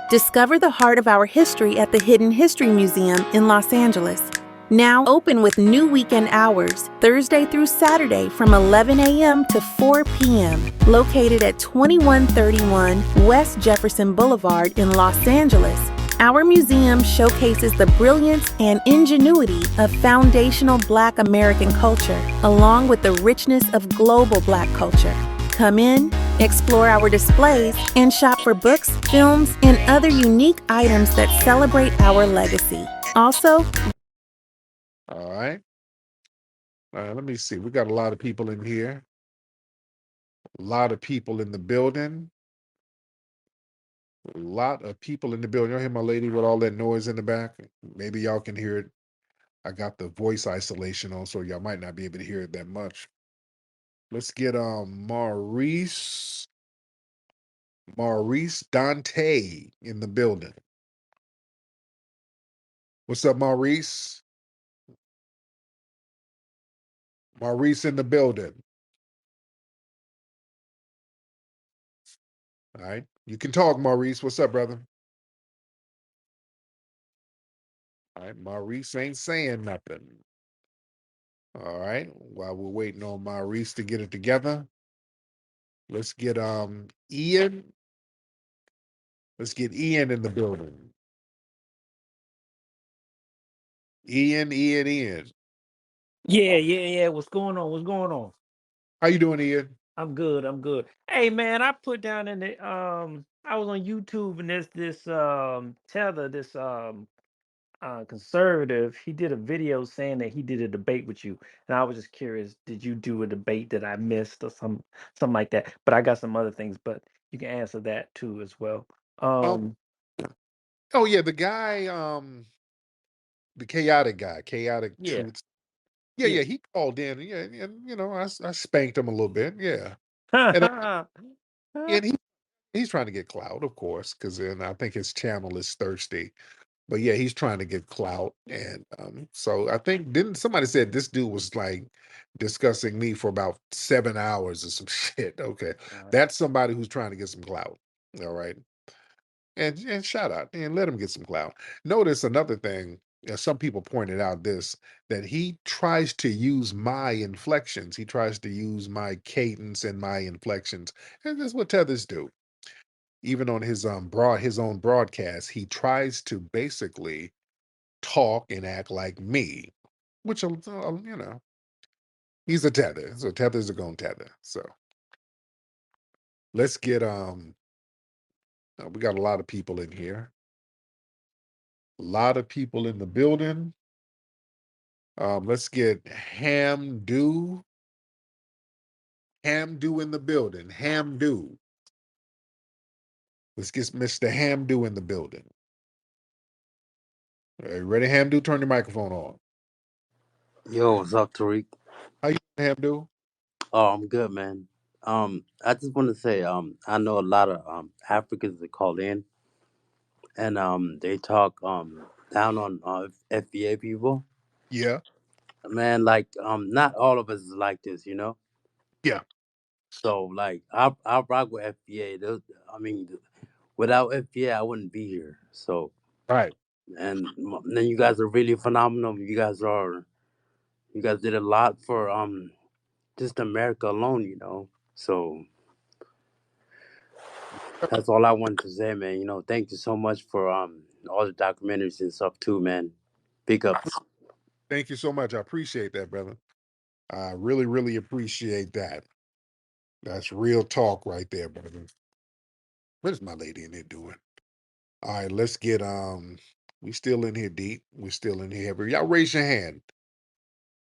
Discover the heart of our history at the Hidden History Museum in Los Angeles. Now open with new weekend hours, Thursday through Saturday from 11 a.m. to 4 p.m. Located at 2131 West Jefferson Boulevard in Los Angeles, our museum showcases the brilliance and ingenuity of foundational Black American culture, along with the richness of global Black culture. Come in, explore our displays, and shop for books, films, and other unique items that celebrate our legacy. Also, all right. Let me see. We got a lot of people in here. A lot of people in the building. A lot of people in the building. Y'all hear my lady with all that noise in the back? Maybe y'all can hear it. I got the voice isolation on, so y'all might not be able to hear it that much. Let's get Maurice Dante in the building. What's up, Maurice? Maurice in the building. All right. You can talk, Maurice. What's up, brother? All right. Maurice ain't saying nothing. All right. While we're waiting on Maurice to get it together, let's get Ian. Let's get Ian in the building. Ian. Yeah. What's going on? How you doing, Ian? I'm good. Hey man, I put down in the I was on YouTube and this Tether, this conservative, he did a video saying that he did a debate with you. And I was just curious, did you do a debate that I missed or something like that? But I got some other things, but you can answer that too as well. Um. Oh yeah, the guy, the chaotic guy, chaotic Yeah. truths. Yeah. He called in. Yeah, and I spanked him a little bit. Yeah, and and he's trying to get clout, of course, because then I think his channel is thirsty. But yeah, he's trying to get clout, and so I think didn't somebody said this dude was like discussing me for about 7 hours or some shit. Okay, that's somebody who's trying to get some clout. All right, and shout out and let him get some clout. Notice another thing. Some people pointed out this that he tries to use my inflections. He tries to use my cadence and my inflections, and that's what tethers do. Even on his his own broadcast, he tries to basically talk and act like me, which he's a tether. So tethers are gonna tether. So let's get we got a lot of people in here. A lot of people in the building. Let's get Hamdo in the building. Hamdo. Let's get Mr. Hamdo in the building. All right, ready, Hamdo? Turn your microphone on. Yo, what's up, Tariq? How you doing, Hamdo? Oh, I'm good, man. I just want to say, I know a lot of Africans that call in, and they talk down on FBA people. Yeah. Man, like not all of us is like this, you know. Yeah. So like, I rock with FBA. I mean, without FBA, I wouldn't be here. So, Right. and then you guys are really phenomenal. You guys did a lot for just America alone, you know. So that's all I wanted to say, man. You know, thank you so much for all the documentaries and stuff too, man. Big ups. Thank you so much. I appreciate that, brother. I really, really appreciate that. That's real talk right there, brother. What is my lady in there doing? All right, let's get we still in here deep. We're still in here heavy. Y'all raise your hand.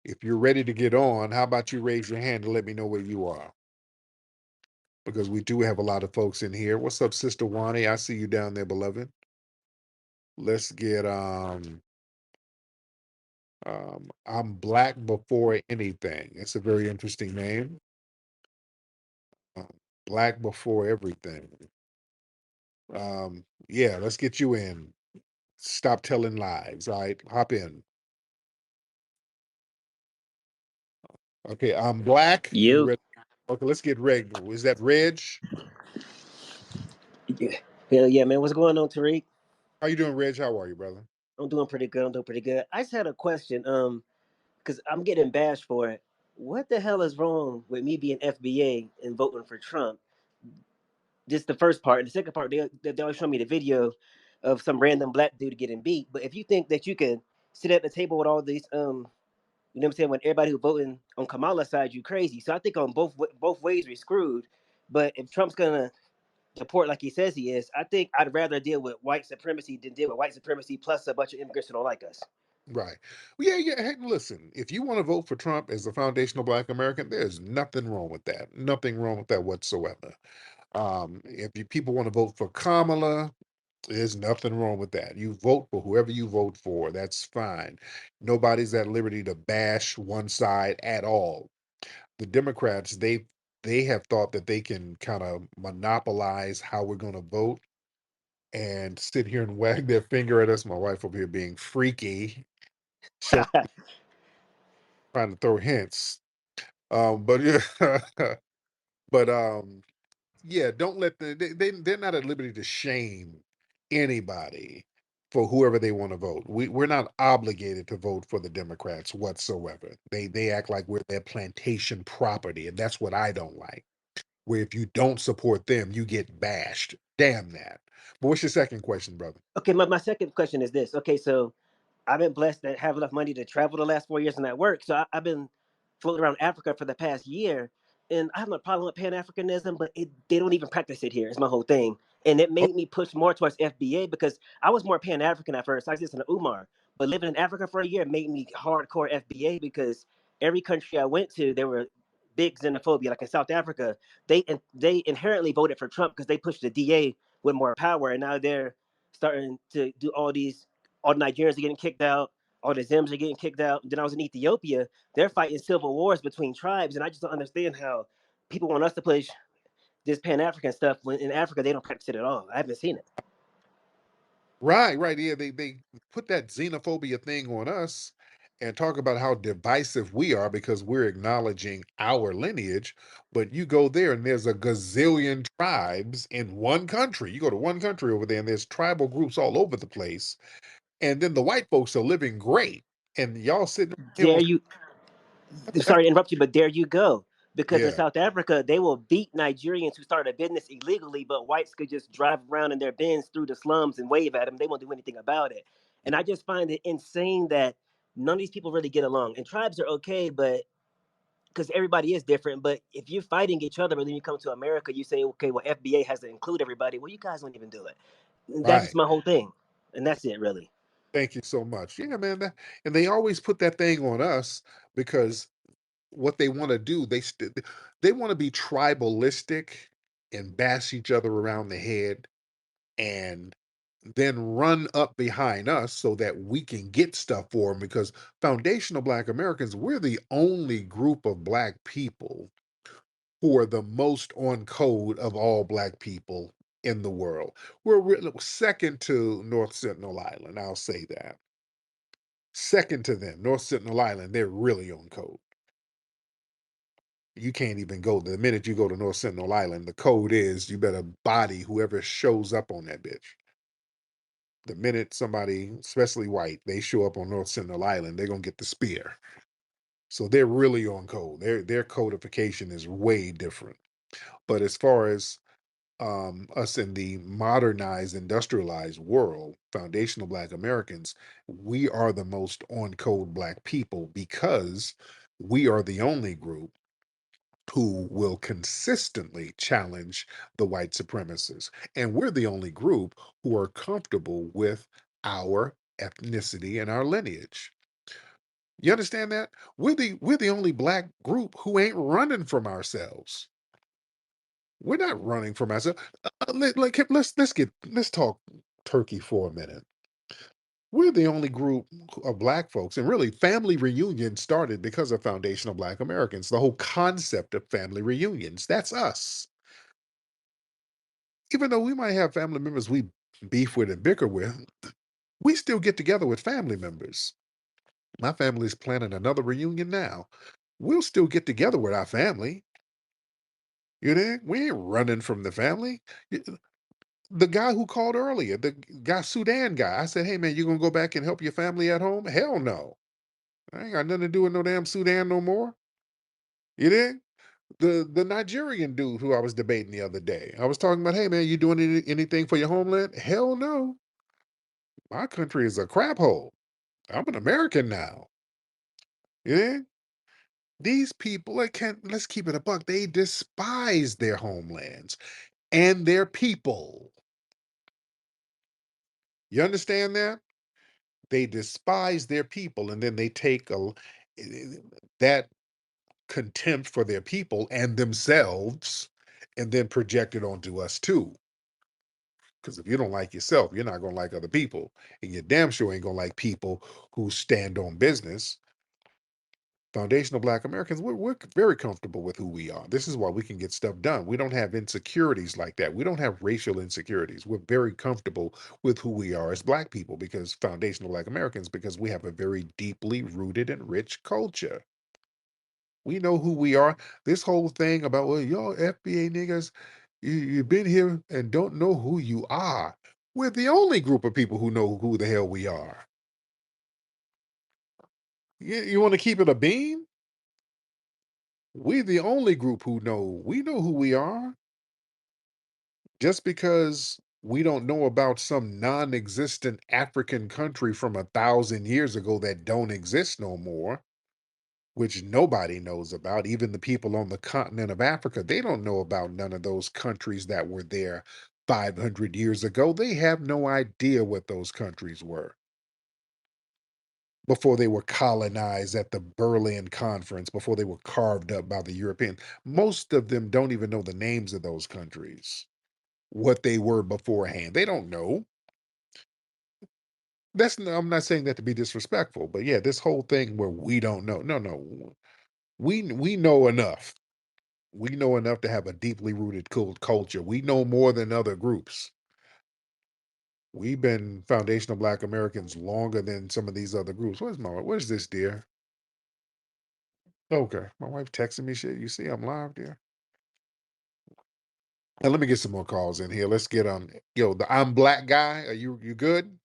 If you're ready to get on, how about you raise your hand and let me know where you are? Because we do have a lot of folks in here. What's up, Sister Wani? I see you down there, beloved. Let's get I'm Black Before Anything. It's a very interesting name. Um, Black Before Everything. Yeah, let's get you in. Stop telling lies. All right, hop in. Okay, I'm Black. You You. ready? Okay, let's get Reg. Is that Reg? Hell yeah, man. What's going on, Tariq? How you doing, Reg? How are you, brother? I'm doing pretty good. I'm doing pretty good. I just had a question. Because I'm getting bashed for it. What the hell is wrong with me being FBA and voting for Trump? Just the first part. And the second part, they always show me the video of some random black dude getting beat. But if you think that you can sit at the table with all these, you know what I'm saying, when everybody who voting on Kamala's side, you crazy. So I think on both ways we're screwed. But if Trump's gonna deport like he says he is, I think I'd rather deal with white supremacy than deal with white supremacy plus a bunch of immigrants who don't like us. Right. Well, yeah, yeah. Hey, listen, if you want to vote for Trump as a foundational Black American, there's nothing wrong with that. Nothing wrong with that whatsoever. If people want to vote for Kamala, there's nothing wrong with that. You vote for whoever you vote for. That's fine. Nobody's at liberty to bash one side at all. The Democrats, they have thought that they can kind of monopolize how we're going to vote and sit here and wag their finger at us. My wife over here being freaky, show trying to throw hints. But yeah, but yeah, don't let they're not at liberty to shame anybody for whoever they want to vote. We're not obligated to vote for the Democrats whatsoever. They act like we're their plantation property, and that's what I don't like. Where if you don't support them, you get bashed. Damn that. But what's your second question, brother? Okay, my second question is this. Okay, so I've been blessed to have enough money to travel the last 4 years and that work. So I've been floating around Africa for the past year, and I have no problem with Pan Africanism, but they don't even practice it here. It's my whole thing, and it Oh, made me push more towards FBA because I was more Pan African at first. I was just in Umar, but living in Africa for a year made me hardcore FBA because every country I went to, there were big xenophobia. Like in South Africa, they inherently voted for Trump because they pushed the DA with more power, and now they're starting to do all the Nigerians are getting kicked out, all the Zims are getting kicked out. Then I was in Ethiopia, they're fighting civil wars between tribes, and I just don't understand how people want us to push this Pan African stuff when in Africa they don't practice it at all. I haven't seen it. right, right. Yeah, they put that xenophobia thing on us and talk about how divisive we are because we're acknowledging our lineage. But you go there and there's a gazillion tribes in one country. You go to one country over there and there's tribal groups all over the place. And then the white folks are living great. And y'all sitting here There on you, that's sorry to interrupt you, but there you go. Because in yeah, South Africa, they will beat Nigerians who started a business illegally, but whites could just drive around in their Benz through the slums and wave at them. They won't do anything about it. And I just find it insane that none of these people really get along. And tribes are okay, but because everybody is different. But if you're fighting each other, but then you come to America, you say, okay, well, FBA has to include everybody. Well, you guys don't even do it. That's right. just my whole thing. And that's it, really. Thank you so much. Yeah, man. And they always put that thing on us because what they want to do, they want to be tribalistic and bash each other around the head and then run up behind us so that we can get stuff for them because foundational Black Americans, we're the only group of Black people who are the most on code of all Black people in the world. We're second to North Sentinel Island, I'll say that. Second to them, North Sentinel Island, they're really on code. You can't even go. The minute you go to North Sentinel Island, the code is you better body whoever shows up on that bitch. The minute somebody, especially white, they show up on North Sentinel Island, they're gonna get the spear. So they're really on code. Their codification is way different. But as far as us in the modernized, industrialized world, foundational Black Americans, we are the most on code Black people because we are the only group who will consistently challenge the white supremacists. And we're the only group who are comfortable with our ethnicity and our lineage. You understand that? We're the only Black group who ain't running from ourselves. We're not running from ourselves. Let's talk Turkey for a minute. We're the only group of Black folks, and really, family reunions started because of foundational Black Americans. The whole concept of family reunions, that's us. Even though we might have family members we beef with and bicker with, we still get together with family members. My family's planning another reunion now. We'll still get together with our family. You know, we ain't running from the family. The guy who called earlier, the guy, Sudan guy. I said, "Hey man, you gonna go back and help your family at home?" Hell no. I ain't got nothing to do with no damn Sudan no more. You did? The Nigerian dude who I was debating the other day. I was talking about, hey man, you doing anything for your homeland? Hell no. My country is a crap hole. I'm an American now. Yeah. These people, let's keep it a buck. They despise their homelands and their people. You understand that? They despise their people, and then they take that contempt for their people and themselves and then project it onto us too. Because if you don't like yourself, you're not going to like other people. And you damn sure ain't going to like people who stand on business. Foundational Black Americans, we're very comfortable with who we are. This is why we can get stuff done. We don't have insecurities like that. We don't have racial insecurities. We're very comfortable with who we are as Black people because Foundational Black Americans, because we have a very deeply rooted and rich culture. We know who we are. This whole thing about, well, y'all FBA niggas, you've been here and don't know who you are. We're the only group of people who know who the hell we are. You want to keep it a beam? We're the only group who know. We know who we are. Just because we don't know about some non-existent African country from 1,000 years ago that don't exist no more, which nobody knows about, even the people on the continent of Africa, they don't know about none of those countries that were there 500 years ago. They have no idea what those countries were before they were colonized at the Berlin Conference, before they were carved up by the European. Most of them don't even know the names of those countries, what they were beforehand. They don't know. I'm not saying that to be disrespectful, but yeah, this whole thing where we don't know. No. We know enough. We know enough to have a deeply rooted culture. We know more than other groups. We've been foundational Black Americans longer than some of these other groups. Where's this, dear? Okay. My wife texting me shit. You see, I'm live, dear. And let me get some more calls in here. Let's get on. Yo, the I'm Black guy. Are you good?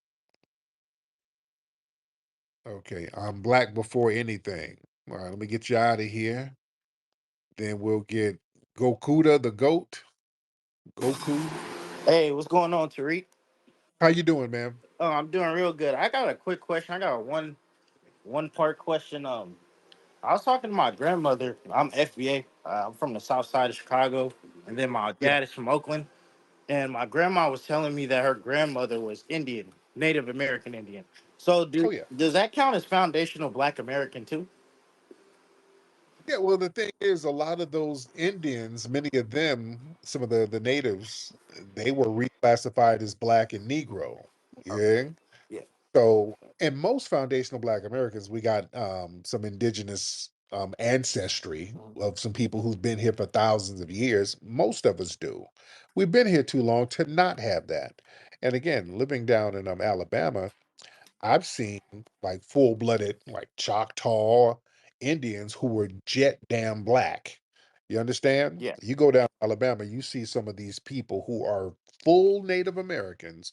Okay. I'm Black before anything. All right, let me get you out of here. Then we'll get Gokuda the goat. Goku. Hey, what's going on, Tariq? How you doing, man? Oh, I'm doing real good. I got a quick question. I got a one part question. I was talking to my grandmother. I'm FBA. I'm from the South Side of Chicago, and then my Yeah. dad is from Oakland. And my grandma was telling me that her grandmother was Indian, Native American Indian. So, Oh yeah. does that count as foundational Black American too? Yeah, well, the thing is, a lot of those Indians, many of them, some of the natives, they were reclassified as Black and Negro. Okay. Yeah. Yeah. So, in most foundational Black Americans, we got some indigenous ancestry of some people who've been here for thousands of years. Most of us do. We've been here too long to not have that. And again, living down in Alabama, I've seen like full-blooded, like Choctaw Indians who were jet damn black. You understand? Yeah. You go down to Alabama, you see some of these people who are full Native Americans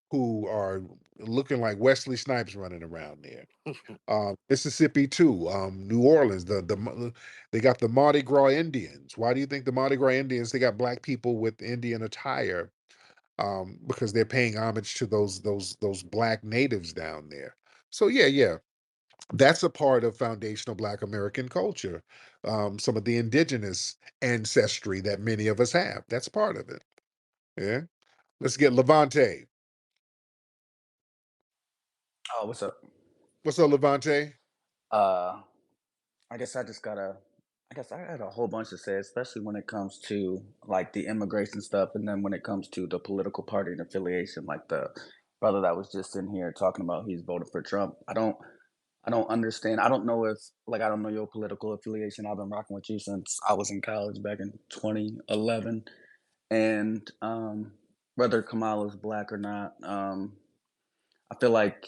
who are looking like Wesley Snipes running around there. Mississippi too, New Orleans, they got the Mardi Gras Indians. Why do you think the Mardi Gras Indians, they got black people with Indian attire? Because they're paying homage to those black natives down there. So yeah, that's a part of foundational Black American culture. Some of the indigenous ancestry that many of us have. That's part of it. Yeah. Let's get Levante. Oh, what's up? What's up, Levante? Uh, I guess I just gotta. I guess I had a whole bunch to say, especially when it comes to like the immigration stuff, and then when it comes to the political party and affiliation. Like the brother that was just in here talking about he's voting for Trump. I don't understand. I don't know if like I don't know your political affiliation. I've been rocking with you since I was in college back in 2011, and whether Kamala's black or not, I feel like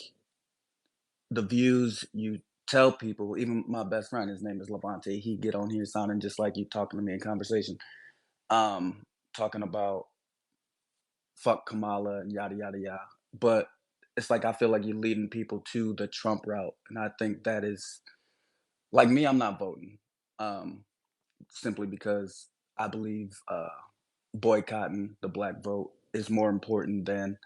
the views you tell people, even my best friend, his name is Levante, he get on here sounding just like you talking to me in conversation, talking about fuck Kamala and yada yada yada. But it's like I feel like you're leading people to the Trump route, and I think that is like me. I'm not voting, simply because I believe boycotting the black vote is more important than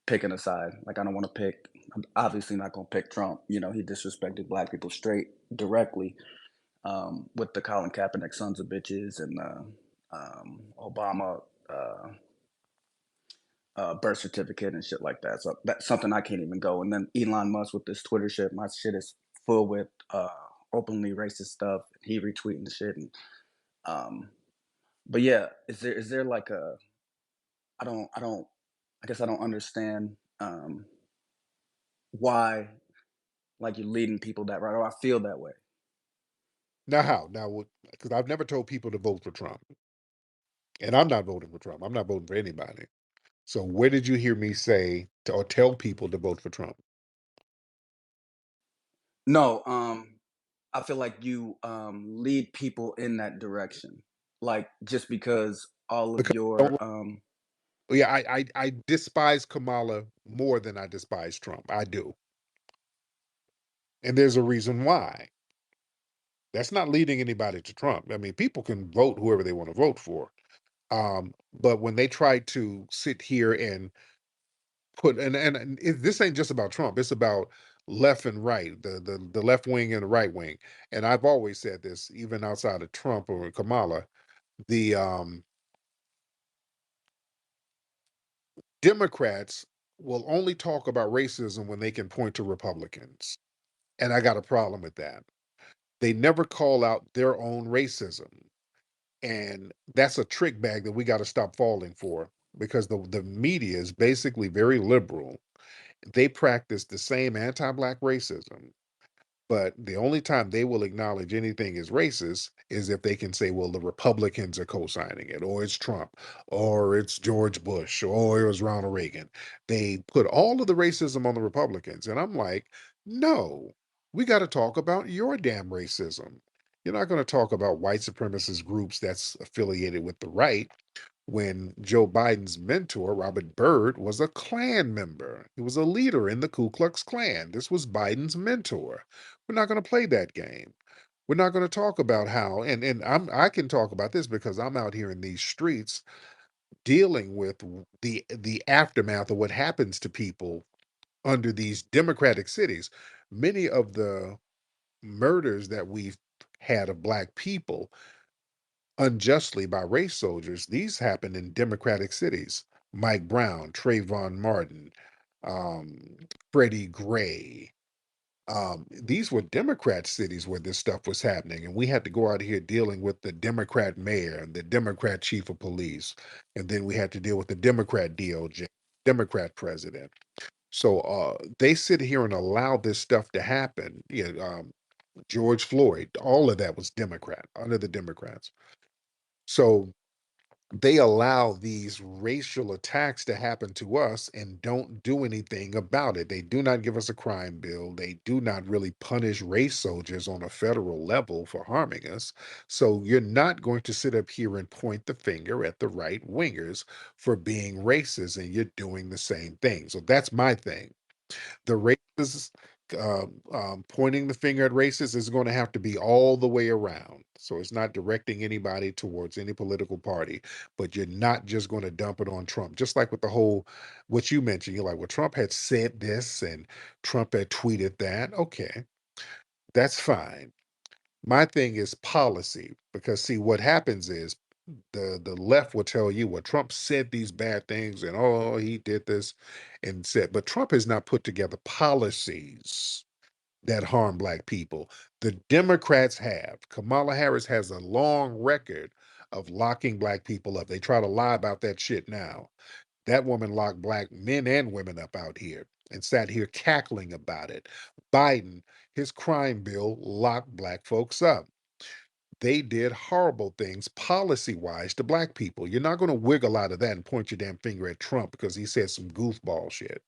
picking a side. Like I don't want to pick. I'm obviously not going to pick Trump. You know, he disrespected black people straight directly with the Colin Kaepernick sons of bitches and Obama birth certificate and shit like that. So that's something I can't even go. And then Elon Musk with this Twitter shit, my shit is full with openly racist stuff. He retweeting the shit, and but yeah, is there like a I guess I don't understand why like you're leading people that right, or I feel that way. Now how? Now, because I've never told people to vote for Trump, and I'm not voting for Trump. I'm not voting for anybody. So where did you hear me say or tell people to vote for Trump? No, I feel like you lead people in that direction. Like just because all of Because I your don't, yeah, I despise Kamala more than I despise Trump. I do, and there's a reason why. That's not leading anybody to Trump. I mean, people can vote whoever they want to vote for. But when they try to sit here and put this ain't just about Trump. It's about left and right, the left wing and the right wing. And I've always said this, even outside of Trump or Kamala, the Democrats will only talk about racism when they can point to Republicans, and I got a problem with that. They never call out their own racism, and that's a trick bag that we got to stop falling for because the media is basically very liberal. They practice the same anti-black racism, but the only time they will acknowledge anything is racist is if they can say, well, the Republicans are co-signing it, or it's Trump, or it's George Bush, or it was Ronald Reagan. They put all of the racism on the Republicans. And I'm like, no, we got to talk about your damn racism. You're not going to talk about white supremacist groups that's affiliated with the right when Joe Biden's mentor, Robert Byrd, was a Klan member. He was a leader in the Ku Klux Klan. This was Biden's mentor. We're not going to play that game. We're not going to talk about how, and I can talk about this because I'm out here in these streets dealing with the aftermath of what happens to people under these democratic cities. Many of the murders that we've had of black people unjustly by race soldiers, these happened in democratic cities. Mike Brown, Trayvon Martin, um, Freddie Gray. These were Democrat cities where this stuff was happening, and we had to go out here dealing with the Democrat mayor and the Democrat chief of police, and then we had to deal with the Democrat DOJ, Democrat president. So they sit here and allow this stuff to happen. George Floyd, all of that was Democrat under the Democrats. So they allow these racial attacks to happen to us and don't do anything about it. They do not give us a crime bill. They do not really punish race soldiers on a federal level for harming us. So you're not going to sit up here and point the finger at the right wingers for being racist, and you're doing the same thing. So that's my thing. The racists pointing the finger at racists is going to have to be all the way around. So it's not directing anybody towards any political party, but you're not just going to dump it on Trump. Just like with the whole, what you mentioned, you're like, well, Trump had said this and Trump had tweeted that. Okay, that's fine. My thing is policy, because see, what happens is the left will tell you, well, Trump said these bad things and oh, he did this and said, but Trump has not put together policies that harm black people. The Democrats have. Kamala Harris has a long record of locking black people up. They try to lie about that shit now. That woman locked black men and women up out here and sat here cackling about it. Biden, his crime bill locked black folks up. They did horrible things policy wise to black people. You're not going to wiggle out of that and point your damn finger at Trump because he said some goofball shit.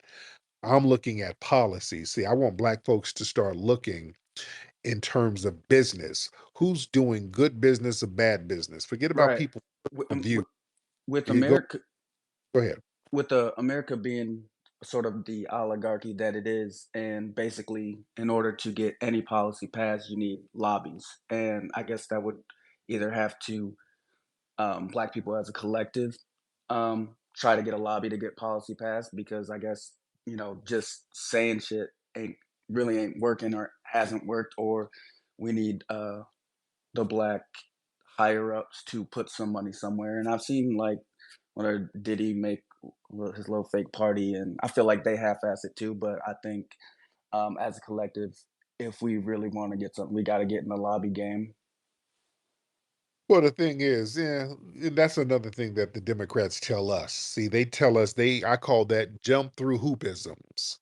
I'm looking at policy. See, I want black folks to start looking in terms of business. Who's doing good business or bad business? Forget about Right. people With, of view. with You go America, go ahead. with America being sort of the oligarchy that it is, and basically, in order to get any policy passed, you need lobbies, and I guess that would either have to Black people as a collective try to get a lobby to get policy passed because I guess just saying shit ain't working or hasn't worked, or we need the Black higher ups to put some money somewhere. And I've seen like when Diddy make his little fake party, and I feel like they half-ass it too. But I think as a collective, if we really want to get something, we got to get in the lobby game. Well, the thing is, yeah, and that's another thing that the Democrats tell us. See, they tell us I call that jump through hoopisms.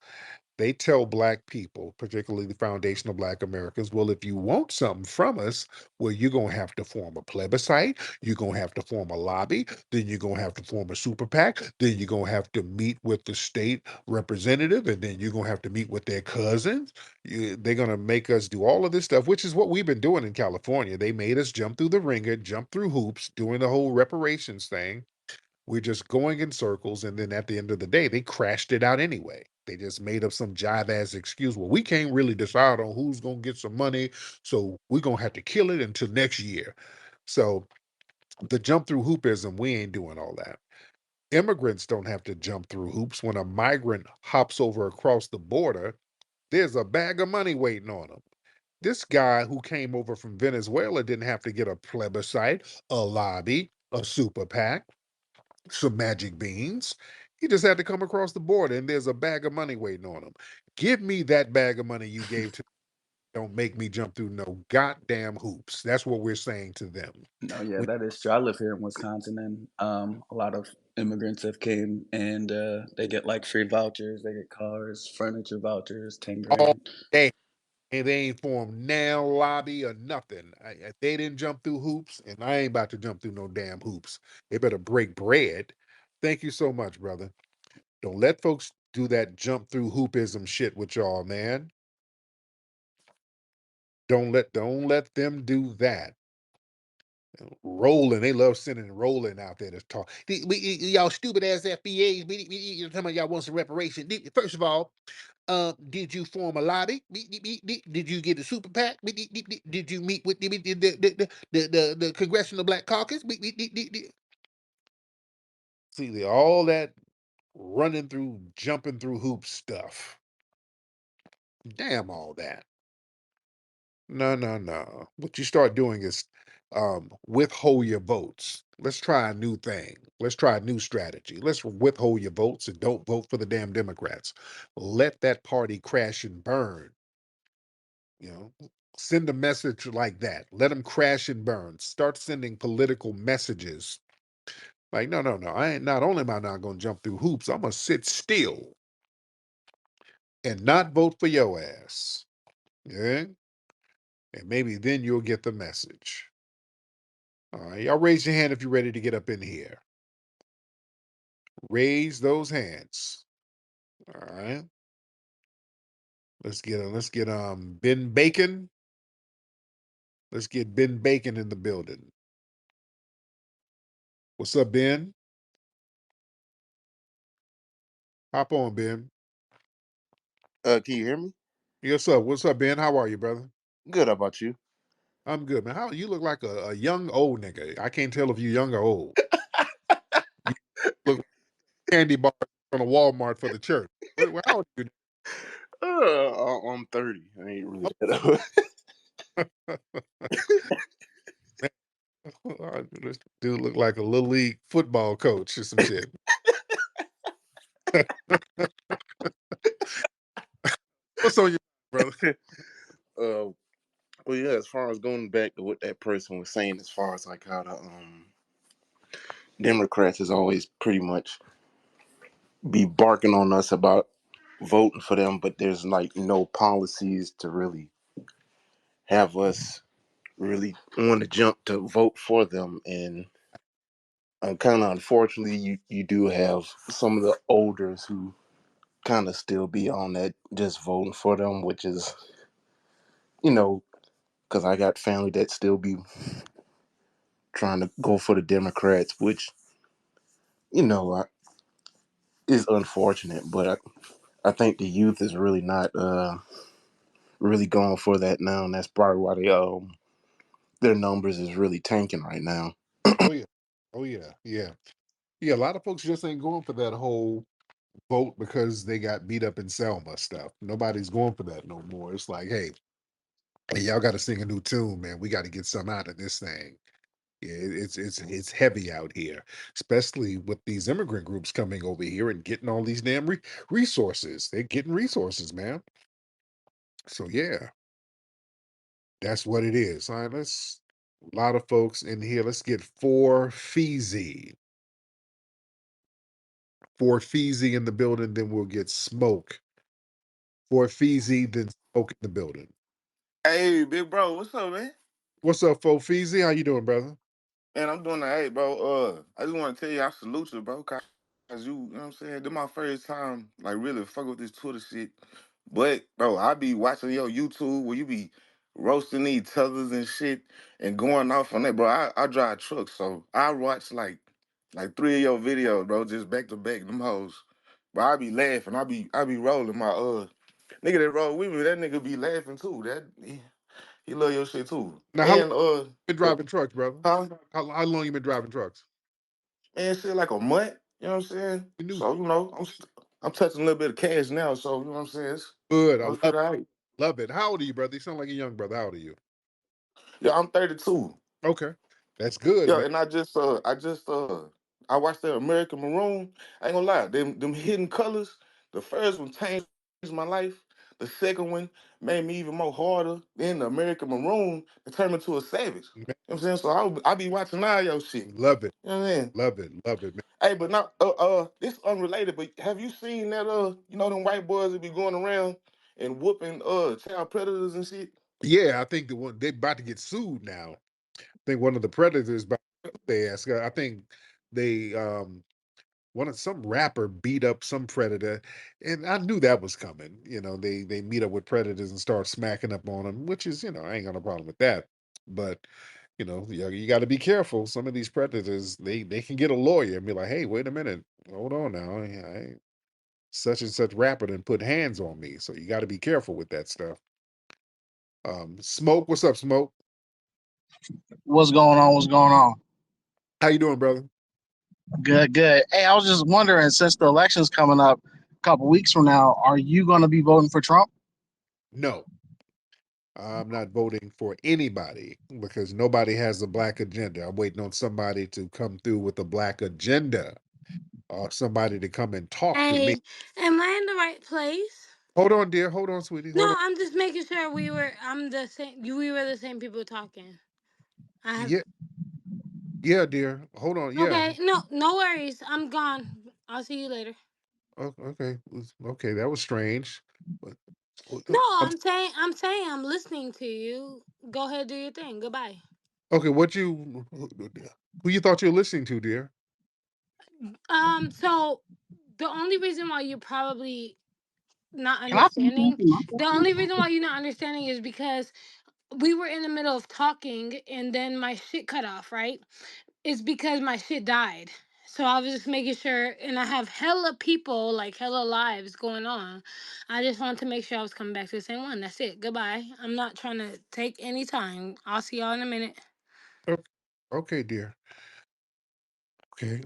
They tell Black people, particularly the foundational Black Americans, well, if you want something from us, well, you're going to have to form a plebiscite. You're going to have to form a lobby. Then you're going to have to form a super PAC. Then you're going to have to meet with the state representative. And then you're going to have to meet with their cousins. They're going to make us do all of this stuff, which is what we've been doing in California. They made us jump through the ringer, jump through hoops, doing the whole reparations thing. We're just going in circles, and then at the end of the day, they crashed it out anyway. They just made up some jive ass excuse. Well, we can't really decide on who's gonna get some money, so we're gonna have to kill it until next year. So the jump through hoopism, we ain't doing all that. Immigrants don't have to jump through hoops. When a migrant hops over across the border, there's a bag of money waiting on him. This guy who came over from Venezuela didn't have to get a plebiscite, a lobby, a super PAC, some magic beans. He just had to come across the border and there's a bag of money waiting on him. Give me that bag of money you gave to don't make me jump through no goddamn hoops. That's what we're saying to them. No, yeah, We that is true. I live here in Wisconsin, and a lot of immigrants have came, and they get like free vouchers, they get cars, furniture vouchers, 10 grand. all day and they ain't formed now lobby or nothing. They didn't jump through hoops, and I ain't about to jump through no damn hoops. They better break bread. Thank you so much, brother. Don't let folks do that jump through hoopism shit with y'all, man. Don't let them do that. Rolling, they love sending Rolling out there to talk. Y'all stupid ass FBAs. You're talking about y'all want some reparation. First of all, did you form a lobby? Did you get a super PAC? Did you meet with the Congressional Black Caucus? See, all that running through, jumping through hoops stuff. Damn all that. No, no, no. What you start doing is withhold your votes. Let's try a new thing. Let's try a new strategy. Let's withhold your votes and don't vote for the damn Democrats. Let that party crash and burn. You know, send a message like that. Let them crash and burn. Start sending political messages. Like, no, no, no. I ain't not only am I not gonna jump through hoops, I'm gonna sit still and not vote for your ass. Yeah. And maybe then you'll get the message. All right, y'all raise your hand if you're ready to get up in here. Raise those hands. All right. Let's get Ben Bacon. Let's get Ben Bacon in the building. What's up, Ben? Hop on, Ben. Can you hear me? Yes, sir. What's up, Ben? How are you, brother? Good. How about you? I'm good, man. How you look like a young old nigga. I can't tell if you're young or old. You look like candy bar on a Walmart for the church. How old are you? I'm 30. I ain't really that This dude look like a little league football coach or some shit. What's on your brother? old. Well, yeah. As far as going back to what that person was saying, as far as like how the Democrats is always pretty much be barking on us about voting for them, but there's like no policies to really have us really want to jump to vote for them. And kind of unfortunately, you do have some of the elders who kind of still be on that just voting for them, which is, you know, because I got family that still be trying to go for the Democrats, which, you know, is unfortunate, but I think the youth is really not really going for that now, and that's probably why their numbers is really tanking right now. Oh yeah, oh yeah, yeah, yeah. A lot of folks just ain't going for that whole vote because they got beat up in Selma stuff. Nobody's going for that no more. It's like, hey, y'all got to sing a new tune, man. We got to get some out of this thing. Yeah, it's heavy out here, especially with these immigrant groups coming over here and getting all these damn resources. They're getting resources, man. So yeah, that's what it is. All right, let's a lot of folks in here. Let's get four Feezy. For Feezy in the building, then we'll get Smoke. For Feezy, then Smoke in the building. Hey, big bro, what's up, man? What's up, Fo Feezy? How you doing, brother? Man, I'm doing the hey, bro. I just want to tell you, I salute you, bro. Cause you know what I'm saying? This my first time, like, really fuck with this Twitter shit. But, bro, I be watching your YouTube where you be roasting each others and shit and going off on that, bro. I drive trucks, so I watch like three of your videos, bro, just back to back, them hoes. But I be laughing. I be rolling my nigga that roll with me, that nigga be laughing too. He love your shit too. Now, how long And you been driving trucks, brother? huh? How long you been driving trucks? Man, shit like a month. You know what I'm saying? You knew. So I'm touching a little bit of cash now. So you know what I'm saying? Good. I I'm love feel it. all right. Love it. How old are you, brother? You sound like a young brother. How old are you? Yeah, I'm 32. Okay, that's good, Yeah, man. and I watched that American Maroon. I ain't gonna lie, them hidden colors. The first one changed my life. The second one made me even more harder. Then the American Maroon it turned me to a savage. Man, You know what I'm saying? So I be watching all your shit. love it, You know what I mean? love it, man. Hey, but not this unrelated, but have you seen that them white boys that be going around and whooping child predators and shit? Yeah, I think the one they about to get sued now. I think one of the predators about they ask. I think they one of some rapper beat up some predator, and I knew that was coming. You know, they meet up with predators and start smacking up on them, which is I ain't got no problem with that. But you got to be careful. Some of these predators they can get a lawyer and be like, hey, wait a minute, hold on now, such and such rapper and put hands on me. So you got to be careful with that stuff. Smoke, what's up, Smoke? What's going on? What's going on? How you doing, brother? Good, good. Hey, I was just wondering, since the election's coming up a couple weeks from now, are you going to be voting for Trump? No, I'm not voting for anybody because nobody has a black agenda. I'm waiting on somebody to come through with a black agenda or somebody to come and talk to me. Hey, am I in the right place? Hold on, dear. Hold on, sweetie. Hold No, on. I'm just making sure I'm the same. We were the same people talking. I have. Yeah, yeah, dear. Hold on. Yeah. Okay, no worries. I'm gone. I'll see you later. Okay. Okay. That was strange. But, No, um, I'm saying I'm listening to you. Go ahead, do your thing. Goodbye. okay. Who you thought you were listening to, dear? So the only reason why you're probably not Can I finish understanding, asking my the question? only reason why you're not understanding is because we were in the middle of talking and then my shit cut off, right? It's because my shit died. So I was just making sure, and I have hella people, like hella lives going on. I just wanted to make sure I was coming back to the same one. That's it. Goodbye. I'm not trying to take any time. I'll see y'all in a minute. Okay, okay, dear. Okay.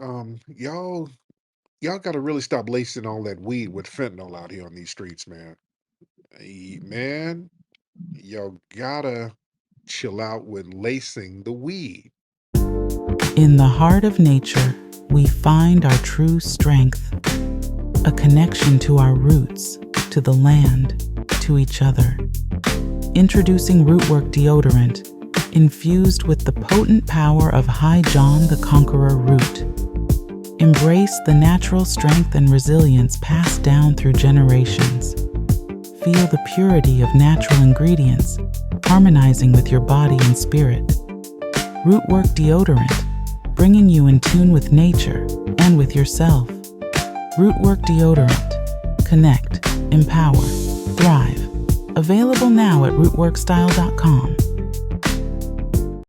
Y'all got to really stop lacing all that weed with fentanyl out here on these streets, man. Man, y'all gotta chill out with lacing the weed. In the heart of nature, we find our true strength, a connection to our roots, to the land, to each other. Introducing Rootwork deodorant, infused with the potent power of High John the Conqueror root. Embrace the natural strength and resilience passed down through generations. Feel the purity of natural ingredients, harmonizing with your body and spirit. Rootwork deodorant, bringing you in tune with nature and with yourself. Rootwork deodorant. Connect, empower, thrive. Available now at rootworkstyle.com.